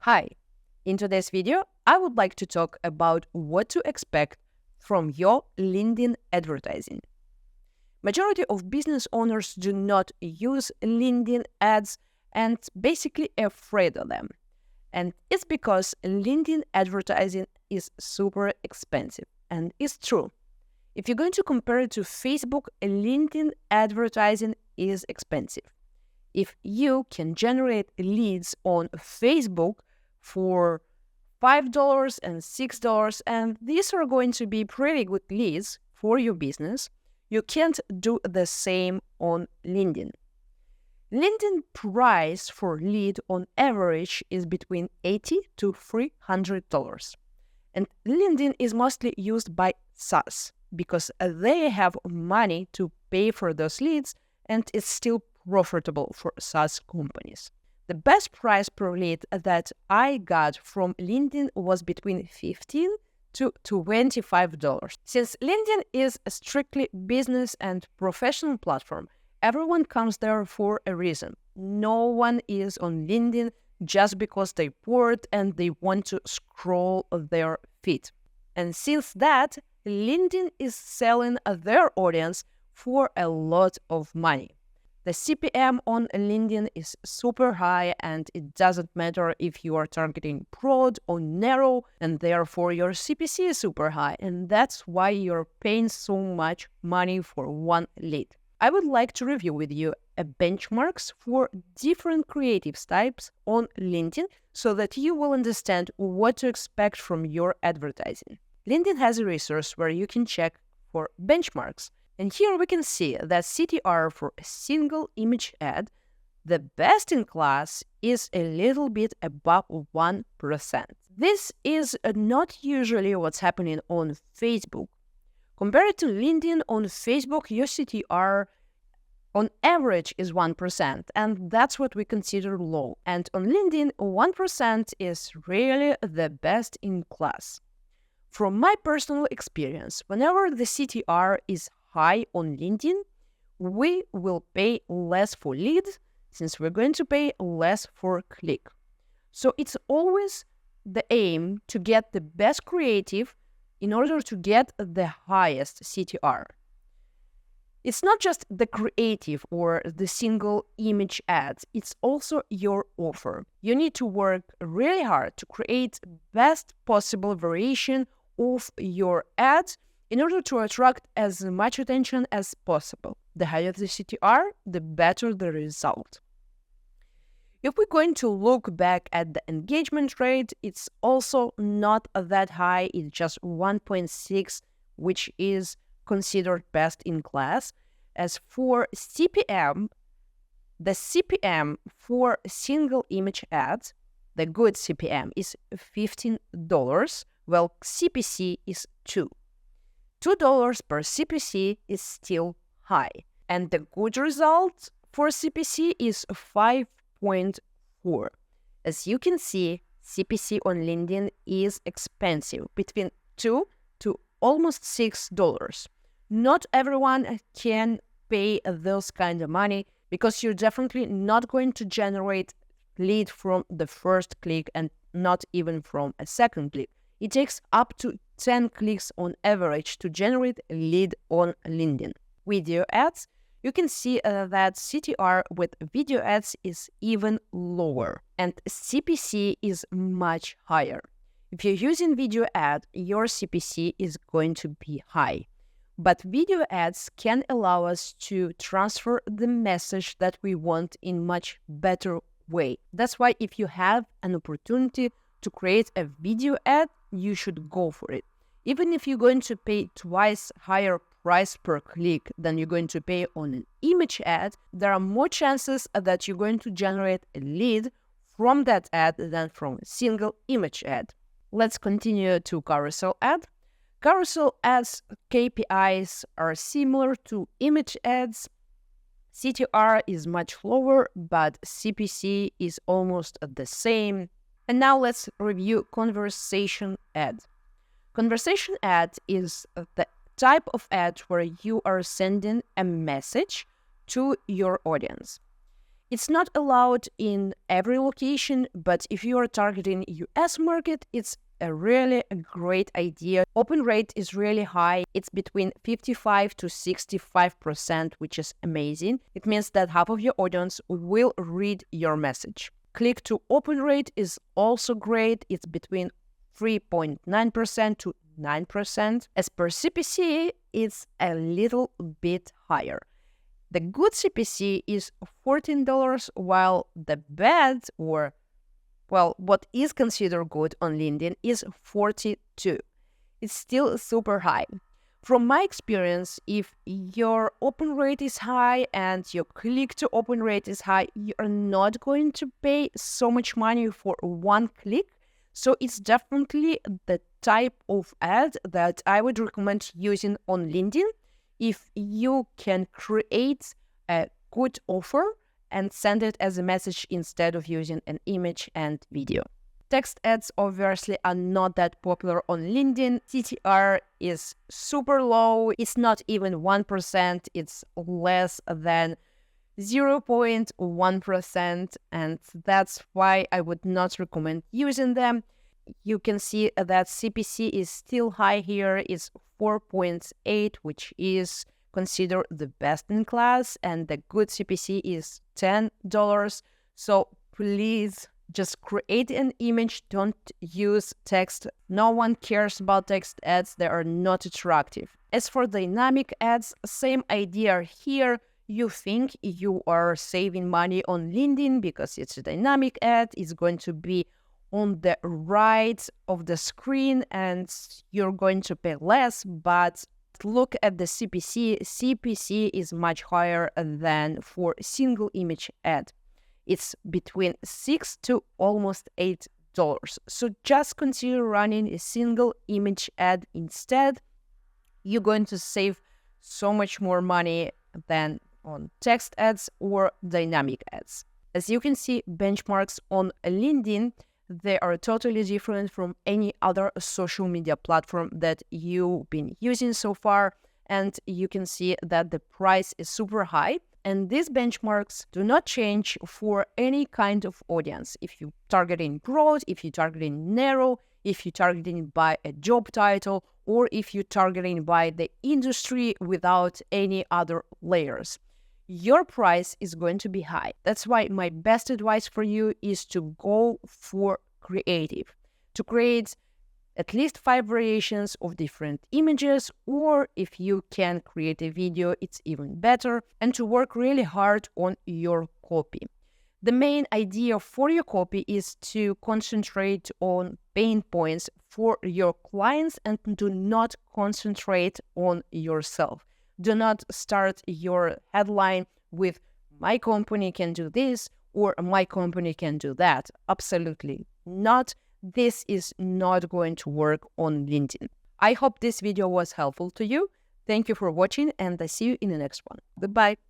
Hi, in today's video, I would like to talk about what to expect from your LinkedIn advertising. Majority of business owners do not use LinkedIn ads and basically afraid of them. And it's because LinkedIn advertising is super expensive. And it's true. If you're going to compare it to Facebook, LinkedIn advertising is expensive. If you can generate leads on Facebook for $5 and $6, and these are going to be pretty good leads for your business, you can't do the same on LinkedIn. LinkedIn price for lead on average is between $80 to $300. And LinkedIn is mostly used by SaaS because they have money to pay for those leads, and it's still profitable for SaaS companies. The best price per lead that I got from LinkedIn was between $15 to $25. Since LinkedIn is a strictly business and professional platform, everyone comes there for a reason. No one is on LinkedIn just because they're bored and they want to scroll their feed. And since that, LinkedIn is selling their audience for a lot of money. The CPM on LinkedIn is super high, and it doesn't matter if you are targeting broad or narrow, and therefore your CPC is super high, and that's why you're paying so much money for one lead. I would like to review with you benchmarks for different creative types on LinkedIn so that you will understand what to expect from your advertising. LinkedIn has a resource where you can check for benchmarks. And here we can see that CTR for a single image ad, the best in class, is a little bit above 1%. This is not usually what's happening on Facebook. Compared to LinkedIn, on Facebook, your CTR on average is 1%, and that's what we consider low. And on LinkedIn, 1% is really the best in class. From my personal experience, whenever the CTR is high on LinkedIn, we will pay less for leads since we're going to pay less for click. So it's always the aim to get the best creative in order to get the highest CTR. It's not just the creative or the single image ads, it's also your offer. You need to work really hard to create best possible variation of your ads in order to attract as much attention as possible. The higher the CTR, the better the result. If we're going to look back at the engagement rate, it's also not that high. It's just 1.6, which is considered best in class. As for CPM, the CPM for single image ads, the good CPM is $15, while CPC is $2. $2 per CPC is still high, and the good result for CPC is 5.4. As you can see, CPC on LinkedIn is expensive, between $2 to almost $6. Not everyone can pay those kind of money because you're definitely not going to generate lead from the first click and not even from a second click. It takes up to 10 clicks on average to generate a lead on LinkedIn. Video ads, you can see that CTR with video ads is even lower, and CPC is much higher. If you're using video ad, your CPC is going to be high. But video ads can allow us to transfer the message that we want in much better way. That's why if you have an opportunity to create a video ad, you should go for it. Even if you're going to pay twice higher price per click than you're going to pay on an image ad, there are more chances that you're going to generate a lead from that ad than from a single image ad. Let's continue to carousel ad. Carousel ads KPIs are similar to image ads. CTR is much lower, but CPC is almost the same. And now let's review conversation ad. Conversation ad is the type of ad where you are sending a message to your audience. It's not allowed in every location, but if you are targeting US market, it's a really great idea. Open rate is really high. It's between 55 to 65%, which is amazing. It means that half of your audience will read your message. Click to open rate is also great. It's between 3.9% to 9%. As per CPC, it's a little bit higher. The good CPC is $14, while the bad, or well, what is considered good on LinkedIn is 42. It's still super high. From my experience, if your open rate is high and your click to open rate is high, you are not going to pay so much money for one click. So it's definitely the type of ad that I would recommend using on LinkedIn if you can create a good offer and send it as a message instead of using an image and video. Text ads obviously are not that popular on LinkedIn. CTR is super low. It's not even 1%. It's less than 0.1%, and that's why I would not recommend using them. You can see that CPC is still high here. It's 4.8, which is considered the best in class, and the good CPC is $10. So please just create an image. Don't use text. No one cares about text ads. They are not attractive. As for dynamic ads, same idea here. You think you are saving money on LinkedIn because it's a dynamic ad. It's going to be on the right of the screen and you're going to pay less, but look at the CPC. CPC is much higher than for single image ad. It's between $6 to almost $8. So just consider running a single image ad instead. You're going to save so much more money than on text ads or dynamic ads. As you can see, benchmarks on LinkedIn, they are totally different from any other social media platform that you've been using so far. And you can see that the price is super high. And these benchmarks do not change for any kind of audience. If you're targeting broad, if you're targeting narrow, if you're targeting by a job title, or if you're targeting by the industry without any other layers, your price is going to be high. That's why my best advice for you is to go for creative, to create at least 5 variations of different images, or if you can create a video, it's even better, and to work really hard on your copy. The main idea for your copy is to concentrate on pain points for your clients and do not concentrate on yourself. Do not start your headline with "my company can do this" or "my company can do that." Absolutely not. This is not going to work on LinkedIn. I hope this video was helpful to you. Thank you for watching, and I see you in the next one. Goodbye.